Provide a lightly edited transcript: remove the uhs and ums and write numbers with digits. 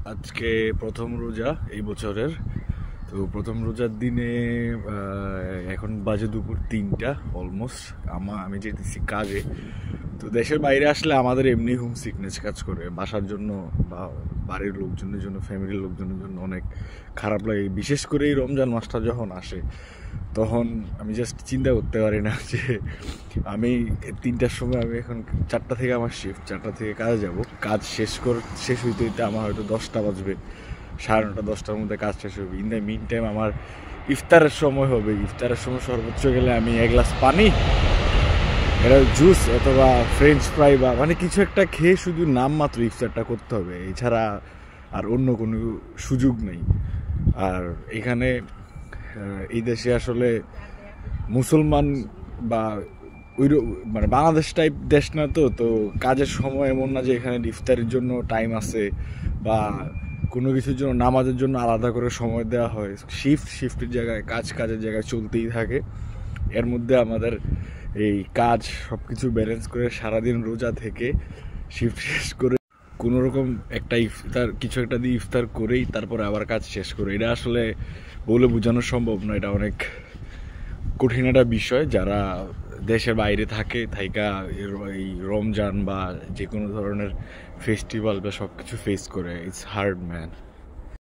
আজকে প্রথম রোজা এই বছরের। তো প্রথম রোজার দিনে এখন বাজে দুপুর 3টা অলমোস্ট। আমি যেতেছি কাজে। তো দেশের বাইরে আসলে আমাদের এমনি হোম সিকনেস কাজ করে, বাসার জন্য বা বাড়ির লোকজনের জন্য, ফ্যামিলির লোকজনের জন্য অনেক খারাপ লাগে। বিশেষ করে এই রমজান মাসটা যখন আসে তখন আমি জাস্ট চিন্তা করতে পারি না যে আমি 3টার সময়, আমি এখন 4টা থেকে আমার শিফট, 4টা থেকে কাজে যাব। কাজ শেষ হইতে হইতে আমার হয়তো 10টা বাজবে, 9:30 10টার মধ্যে কাজ শেষ হবে। ইন দ্য মিন টাইম আমার ইফতারের সময় হবে। ইফতারের সময় সর্বোচ্চ গেলে আমি এক গ্লাস পানি, এটা জুস অথবা ফ্রেঞ্চ ফ্রাই বা মানে কিছু একটা খেয়ে শুধু নামমাত্র ইফতারটা করতে হবে, এছাড়া আর অন্য কোনো সুযোগ নেই। আর এখানে এই দেশে আসলে মুসলমান বা ওই মানে বাংলাদেশ টাইপ দেশ না, তো তো কাজের সময় এমন না যে এখানে ইফতারের জন্য টাইম আছে বা কোনো কিছুর জন্য, নামাজের জন্য আলাদা করে সময় দেওয়া হয়। শিফটের জায়গায় কাজের জায়গায় চলতেই থাকে। এর মধ্যে আমাদের এই কাজ সব কিছু ব্যালেন্স করে সারাদিন রোজা থেকে শিফট শেষ করে কোনো রকম একটা ইফতার, কিছু একটা দিয়ে ইফতার করেই তারপরে আবার কাজ শেষ করে, এটা আসলে বলে বোঝানো সম্ভব না। এটা অনেক কঠিন একটা বিষয়। যারা দেশের বাইরে থাকে থাইকা এই রমজান বা যে কোনো ধরনের ফেস্টিভ্যাল বা সব কিছু ফেস করে, ইটস হার্ড ম্যান।